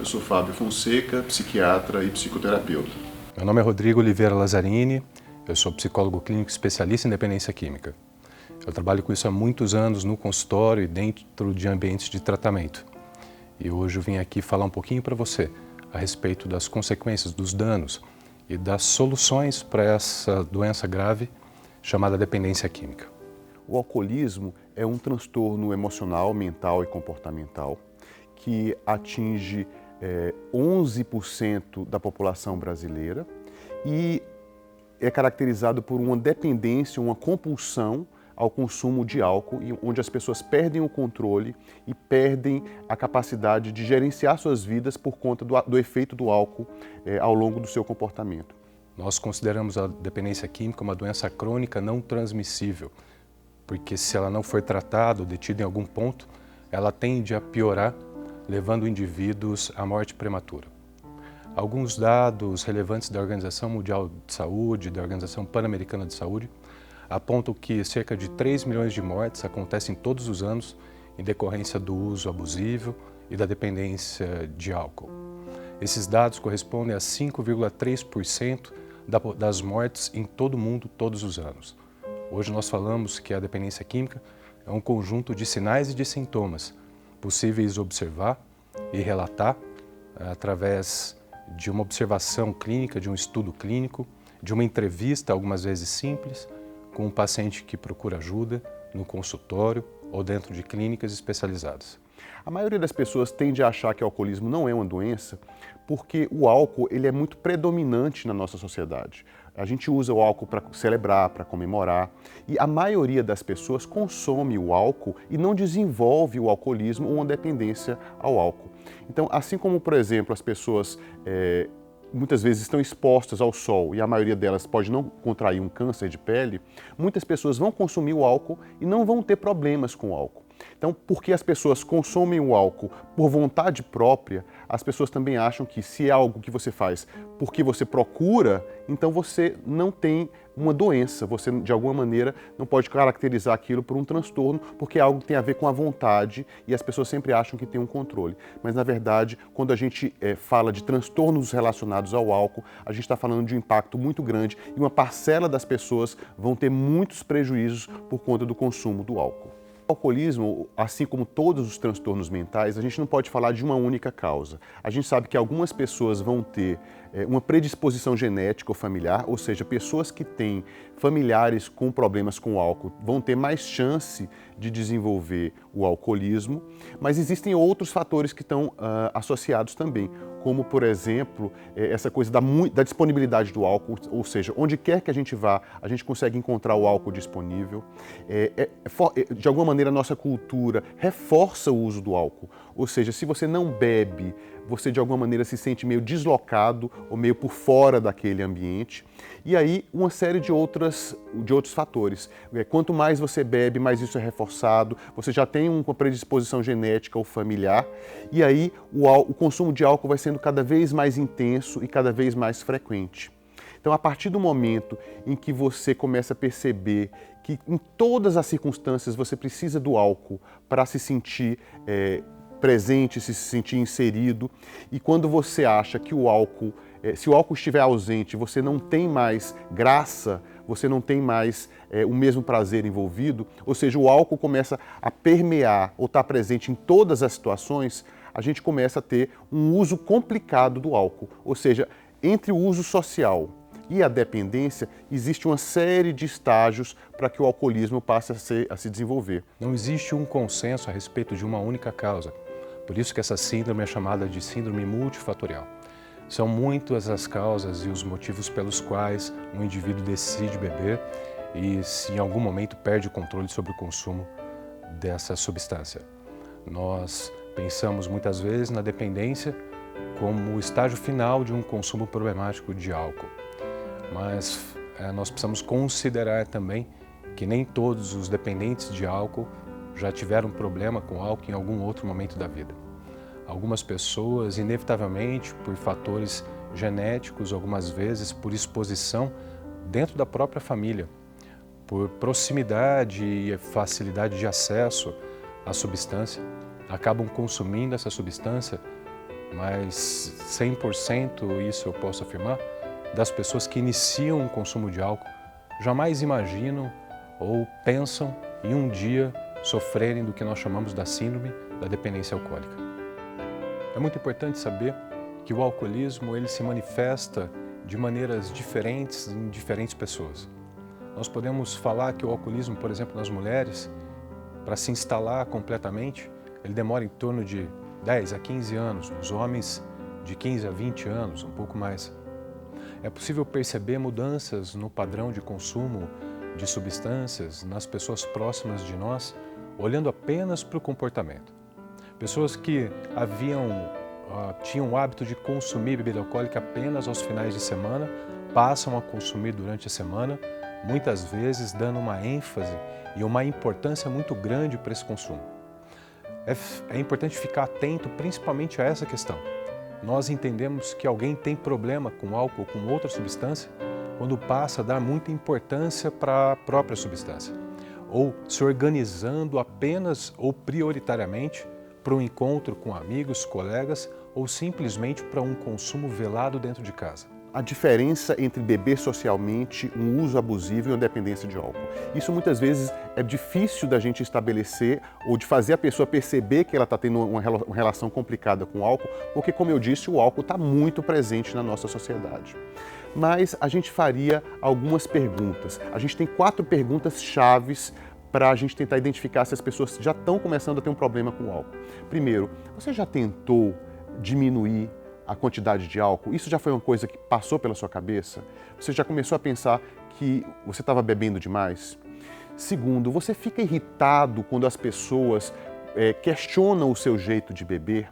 Eu sou Fábio Fonseca, psiquiatra e psicoterapeuta. Meu nome é Rodrigo Oliveira Lazzarini, eu sou psicólogo clínico especialista em dependência química. Eu trabalho com isso há muitos anos no consultório e dentro de ambientes de tratamento. E hoje eu vim aqui falar um pouquinho para você a respeito das consequências, dos danos e das soluções para essa doença grave chamada dependência química. O alcoolismo é um transtorno emocional, mental e comportamental que atinge 11% da população brasileira e é caracterizado por uma dependência, uma compulsão ao consumo de álcool, onde as pessoas perdem o controle e perdem a capacidade de gerenciar suas vidas por conta do efeito do álcool ao longo do seu comportamento. Nós consideramos a dependência química uma doença crônica não transmissível, porque se ela não for tratada ou detida em algum ponto, ela tende a piorar, levando indivíduos à morte prematura. Alguns dados relevantes da Organização Mundial de Saúde, da Organização Pan-Americana de Saúde, apontam que cerca de 3 milhões de mortes acontecem todos os anos em decorrência do uso abusivo e da dependência de álcool. Esses dados correspondem a 5,3% das mortes em todo o mundo todos os anos. Hoje nós falamos que a dependência química é um conjunto de sinais e de sintomas possíveis observar e relatar através de uma observação clínica, de um estudo clínico, de uma entrevista, algumas vezes simples, com um paciente que procura ajuda no consultório ou dentro de clínicas especializadas. A maioria das pessoas tende a achar que o alcoolismo não é uma doença porque o álcool ele é muito predominante na nossa sociedade. A gente usa o álcool para celebrar, para comemorar e a maioria das pessoas consome o álcool e não desenvolve o alcoolismo ou uma dependência ao álcool. Então, assim como, por exemplo, as pessoas muitas vezes estão expostas ao sol e a maioria delas pode não contrair um câncer de pele, muitas pessoas vão consumir o álcool e não vão ter problemas com o álcool. Então, porque as pessoas consomem o álcool por vontade própria, as pessoas também acham que se é algo que você faz porque você procura, então você não tem uma doença, você de alguma maneira não pode caracterizar aquilo por um transtorno, porque é algo que tem a ver com a vontade e as pessoas sempre acham que tem um controle. Mas na verdade, quando a gente fala de transtornos relacionados ao álcool, a gente está falando de um impacto muito grande e uma parcela das pessoas vão ter muitos prejuízos por conta do consumo do álcool. O alcoolismo, assim como todos os transtornos mentais, a gente não pode falar de uma única causa. A gente sabe que algumas pessoas vão ter uma predisposição genética ou familiar, ou seja, pessoas que têm familiares com problemas com o álcool vão ter mais chance de desenvolver o alcoolismo, mas existem outros fatores que estão associados também, como, por exemplo, essa coisa da disponibilidade do álcool, ou seja, onde quer que a gente vá, a gente consegue encontrar o álcool disponível. De alguma maneira, a nossa cultura reforça o uso do álcool, ou seja, se você não bebe, você de alguma maneira se sente meio deslocado ou meio por fora daquele ambiente. E aí uma série de outros fatores. Quanto mais você bebe, mais isso é reforçado, você já tem uma predisposição genética ou familiar, e aí o consumo de álcool vai sendo cada vez mais intenso e cada vez mais frequente. Então, a partir do momento em que você começa a perceber que em todas as circunstâncias você precisa do álcool para se sentir presente, se sentir inserido, e quando você acha que o álcool, se o álcool estiver ausente, você não tem mais graça, você não tem mais o mesmo prazer envolvido, ou seja, o álcool começa a permear ou estar presente em todas as situações, a gente começa a ter um uso complicado do álcool, ou seja, entre o uso social e a dependência, existe uma série de estágios para que o alcoolismo passe a se desenvolver. Não existe um consenso a respeito de uma única causa. Por isso que essa síndrome é chamada de síndrome multifatorial. São muitas as causas e os motivos pelos quais um indivíduo decide beber e se em algum momento perde o controle sobre o consumo dessa substância. Nós pensamos muitas vezes na dependência como o estágio final de um consumo problemático de álcool. Mas nós precisamos considerar também que nem todos os dependentes de álcool já tiveram problema com álcool em algum outro momento da vida. Algumas pessoas, inevitavelmente, por fatores genéticos, algumas vezes por exposição dentro da própria família, por proximidade e facilidade de acesso à substância, acabam consumindo essa substância mas 100% isso eu posso afirmar, das pessoas que iniciam o consumo de álcool jamais imaginam ou pensam em um dia sofrerem do que nós chamamos da síndrome da dependência alcoólica. É muito importante saber que o alcoolismo ele se manifesta de maneiras diferentes em diferentes pessoas. Nós podemos falar que o alcoolismo, por exemplo, nas mulheres, para se instalar completamente, ele demora em torno de 10 a 15 anos, nos homens de 15 a 20 anos, um pouco mais. É possível perceber mudanças no padrão de consumo de substâncias nas pessoas próximas de nós, olhando apenas para o comportamento. Pessoas que tinham o hábito de consumir bebida alcoólica apenas aos finais de semana, passam a consumir durante a semana, muitas vezes dando uma ênfase e uma importância muito grande para esse consumo. É importante ficar atento principalmente a essa questão. Nós entendemos que alguém tem problema com álcool ou com outra substância quando passa a dar muita importância para a própria substância, ou se organizando apenas ou prioritariamente para um encontro com amigos, colegas ou simplesmente para um consumo velado dentro de casa. A diferença entre beber socialmente, um uso abusivo e uma dependência de álcool. Isso muitas vezes é difícil da gente estabelecer ou de fazer a pessoa perceber que ela está tendo uma relação complicada com o álcool, porque, como eu disse, o álcool está muito presente na nossa sociedade. Mas a gente faria algumas perguntas. A gente tem 4 perguntas chaves para a gente tentar identificar se as pessoas já estão começando a ter um problema com o álcool. Primeiro, você já tentou diminuir a quantidade de álcool? Isso já foi uma coisa que passou pela sua cabeça? Você já começou a pensar que você estava bebendo demais? Segundo, você fica irritado quando as pessoas questionam o seu jeito de beber?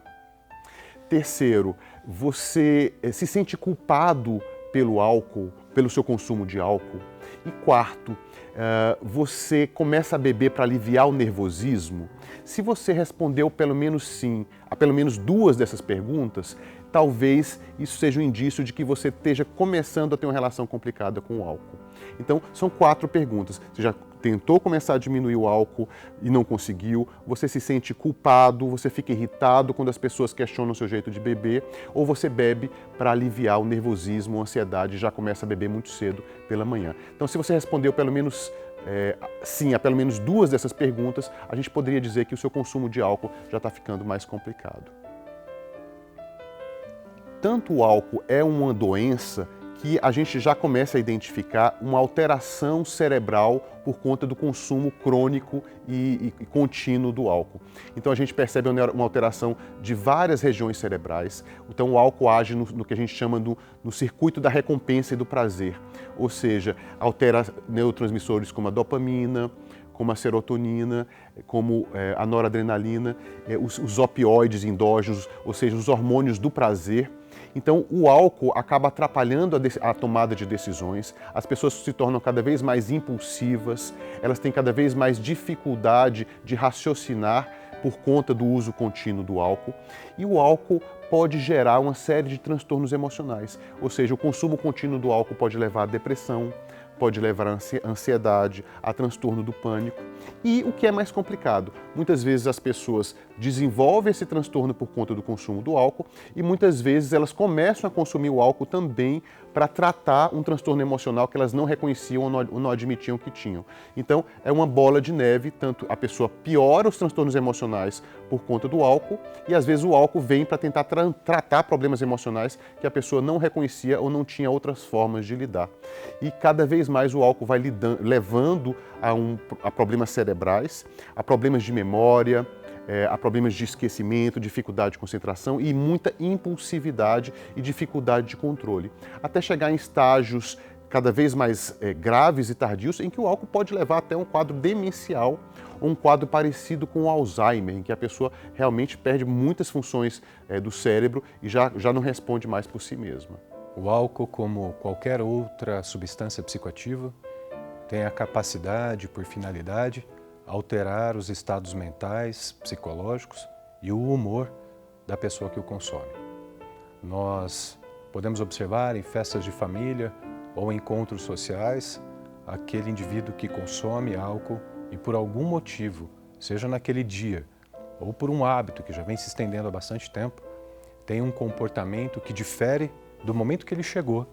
Terceiro, você se sente culpado pelo álcool, pelo seu consumo de álcool? E quarto, você começa a beber para aliviar o nervosismo? Se você respondeu pelo menos sim a pelo menos 2 dessas perguntas, talvez isso seja um indício de que você esteja começando a ter uma relação complicada com o álcool. Então, são 4 perguntas. Você já tentou começar a diminuir o álcool e não conseguiu? Você se sente culpado? Você fica irritado quando as pessoas questionam o seu jeito de beber? Ou você bebe para aliviar o nervosismo, a ansiedade e já começa a beber muito cedo pela manhã? Então, se você respondeu pelo menos sim a pelo menos 2 dessas perguntas, a gente poderia dizer que o seu consumo de álcool já está ficando mais complicado. Tanto o álcool é uma doença que a gente já começa a identificar uma alteração cerebral por conta do consumo crônico e contínuo do álcool. Então a gente percebe uma alteração de várias regiões cerebrais. Então o álcool age no que a gente chama no circuito da recompensa e do prazer, ou seja, altera neurotransmissores como a dopamina, como a serotonina, como a noradrenalina, os opioides endógenos, ou seja, os hormônios do prazer. Então, o álcool acaba atrapalhando a tomada de decisões, as pessoas se tornam cada vez mais impulsivas, elas têm cada vez mais dificuldade de raciocinar por conta do uso contínuo do álcool. E o álcool pode gerar uma série de transtornos emocionais, ou seja, o consumo contínuo do álcool pode levar à depressão, pode levar à ansiedade, a transtorno do pânico. E o que é mais complicado, muitas vezes as pessoas desenvolvem esse transtorno por conta do consumo do álcool e muitas vezes elas começam a consumir o álcool também para tratar um transtorno emocional que elas não reconheciam ou não admitiam que tinham. Então é uma bola de neve, tanto a pessoa piora os transtornos emocionais por conta do álcool e às vezes o álcool vem para tentar tratar problemas emocionais que a pessoa não reconhecia ou não tinha outras formas de lidar. E cada vez mais o álcool vai levando a problemas cerebrais, a problemas de memória, a problemas de esquecimento, dificuldade de concentração e muita impulsividade e dificuldade de controle, até chegar em estágios cada vez mais graves e tardios, em que o álcool pode levar até um quadro demencial ou um quadro parecido com o Alzheimer, em que a pessoa realmente perde muitas funções do cérebro e já não responde mais por si mesma. O álcool, como qualquer outra substância psicoativa, tem a capacidade, por finalidade, alterar os estados mentais, psicológicos e o humor da pessoa que o consome. Nós podemos observar em festas de família ou encontros sociais aquele indivíduo que consome álcool e por algum motivo, seja naquele dia ou por um hábito que já vem se estendendo há bastante tempo, tem um comportamento que difere do momento que ele chegou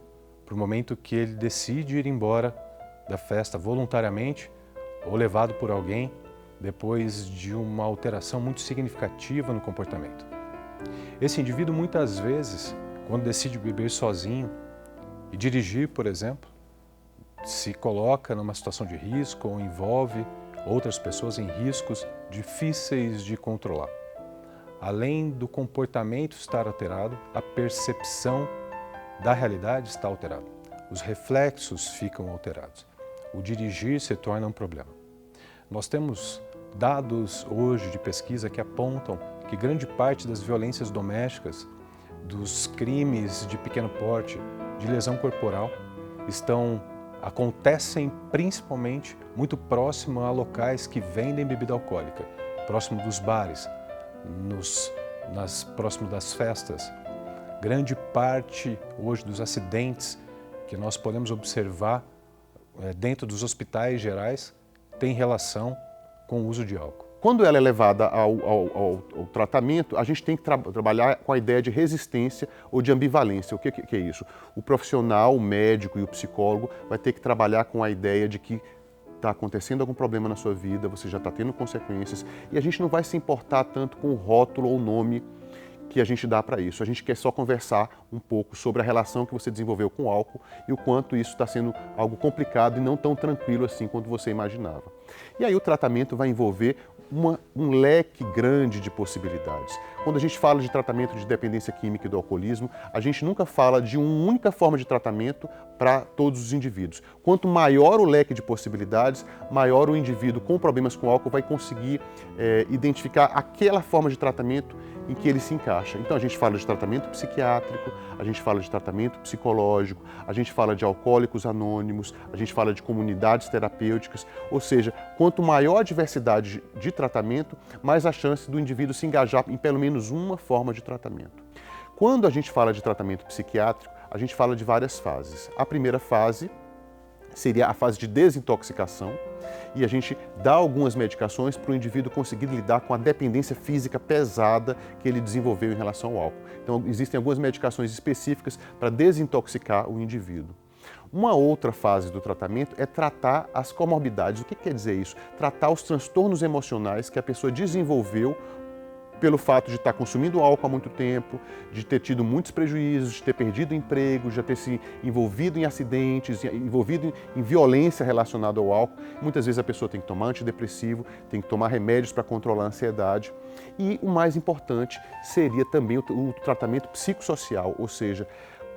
para o momento que ele decide ir embora da festa voluntariamente ou levado por alguém depois de uma alteração muito significativa no comportamento. Esse indivíduo muitas vezes, quando decide beber sozinho e dirigir, por exemplo, se coloca numa situação de risco ou envolve outras pessoas em riscos difíceis de controlar. Além do comportamento estar alterado, a percepção da realidade está alterada. Os reflexos ficam alterados. O dirigir se torna um problema. Nós temos dados hoje de pesquisa que apontam que grande parte das violências domésticas, dos crimes de pequeno porte, de lesão corporal, acontecem principalmente muito próximo a locais que vendem bebida alcoólica, próximo dos bares, próximo das festas. Grande parte hoje dos acidentes que nós podemos observar dentro dos hospitais gerais tem relação com o uso de álcool. Quando ela é levada ao tratamento, a gente tem que trabalhar com a ideia de resistência ou de ambivalência. O que é isso? O profissional, o médico e o psicólogo vai ter que trabalhar com a ideia de que está acontecendo algum problema na sua vida, você já está tendo consequências, e a gente não vai se importar tanto com o rótulo ou o nome que a gente dá para isso. A gente quer só conversar um pouco sobre a relação que você desenvolveu com o álcool e o quanto isso está sendo algo complicado e não tão tranquilo assim quanto você imaginava. E aí o tratamento vai envolver um leque grande de possibilidades. Quando a gente fala de tratamento de dependência química e do alcoolismo, a gente nunca fala de uma única forma de tratamento para todos os indivíduos. Quanto maior o leque de possibilidades, maior o indivíduo com problemas com álcool vai conseguir identificar aquela forma de tratamento em que ele se encaixa. Então a gente fala de tratamento psiquiátrico, a gente fala de tratamento psicológico, a gente fala de alcoólicos anônimos, a gente fala de comunidades terapêuticas, ou seja, quanto maior a diversidade de tratamento, mais a chance do indivíduo se engajar em pelo menos uma forma de tratamento. Quando a gente fala de tratamento psiquiátrico, a gente fala de várias fases. A primeira fase seria a fase de desintoxicação, e a gente dá algumas medicações para o indivíduo conseguir lidar com a dependência física pesada que ele desenvolveu em relação ao álcool. Então, existem algumas medicações específicas para desintoxicar o indivíduo. Uma outra fase do tratamento é tratar as comorbidades. O que quer dizer isso? Tratar os transtornos emocionais que a pessoa desenvolveu pelo fato de estar consumindo álcool há muito tempo, de ter tido muitos prejuízos, de ter perdido emprego, de ter se envolvido em acidentes, envolvido em violência relacionada ao álcool. Muitas vezes a pessoa tem que tomar antidepressivo, tem que tomar remédios para controlar a ansiedade. E o mais importante seria também o tratamento psicossocial, ou seja,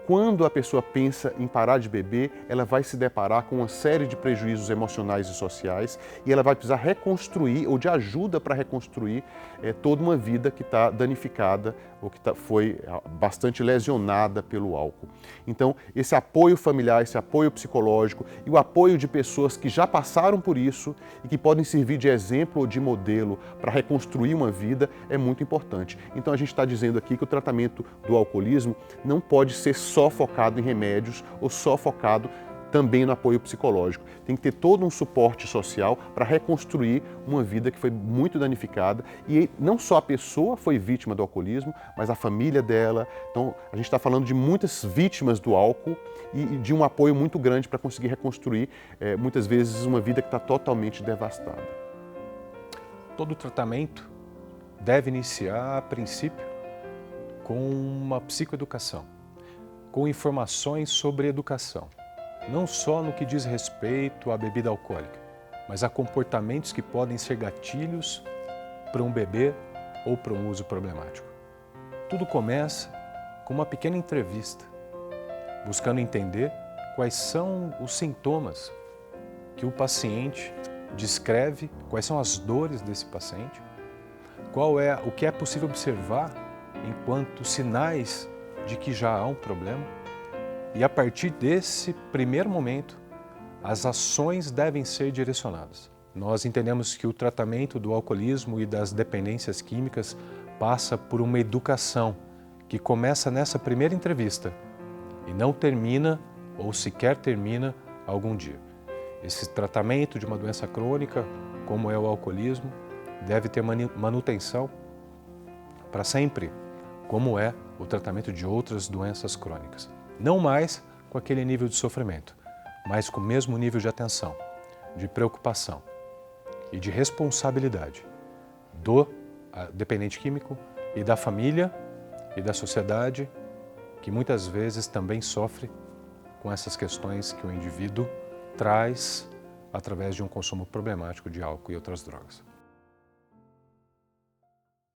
quando a pessoa pensa em parar de beber, ela vai se deparar com uma série de prejuízos emocionais e sociais e ela vai precisar reconstruir ou de ajuda para reconstruir toda uma vida que está danificada ou que foi bastante lesionada pelo álcool. Então, esse apoio familiar, esse apoio psicológico e o apoio de pessoas que já passaram por isso e que podem servir de exemplo ou de modelo para reconstruir uma vida é muito importante. Então, a gente está dizendo aqui que o tratamento do alcoolismo não pode ser só focado em remédios ou só focado também no apoio psicológico. Tem que ter todo um suporte social para reconstruir uma vida que foi muito danificada e não só a pessoa foi vítima do alcoolismo, mas a família dela. Então, a gente está falando de muitas vítimas do álcool e de um apoio muito grande para conseguir reconstruir, muitas vezes, uma vida que está totalmente devastada. Todo tratamento deve iniciar, a princípio, com uma psicoeducação, com informações sobre educação. Não só no que diz respeito à bebida alcoólica, mas a comportamentos que podem ser gatilhos para um beber ou para um uso problemático. Tudo começa com uma pequena entrevista, buscando entender quais são os sintomas que o paciente descreve, quais são as dores desse paciente, o que é possível observar enquanto sinais de que já há um problema. E a partir desse primeiro momento, as ações devem ser direcionadas. Nós entendemos que o tratamento do alcoolismo e das dependências químicas passa por uma educação que começa nessa primeira entrevista e não termina ou sequer termina algum dia. Esse tratamento de uma doença crônica, como é o alcoolismo, deve ter manutenção para sempre como é o tratamento de outras doenças crônicas. Não mais com aquele nível de sofrimento, mas com o mesmo nível de atenção, de preocupação e de responsabilidade do dependente químico e da família e da sociedade, que muitas vezes também sofre com essas questões que o indivíduo traz através de um consumo problemático de álcool e outras drogas.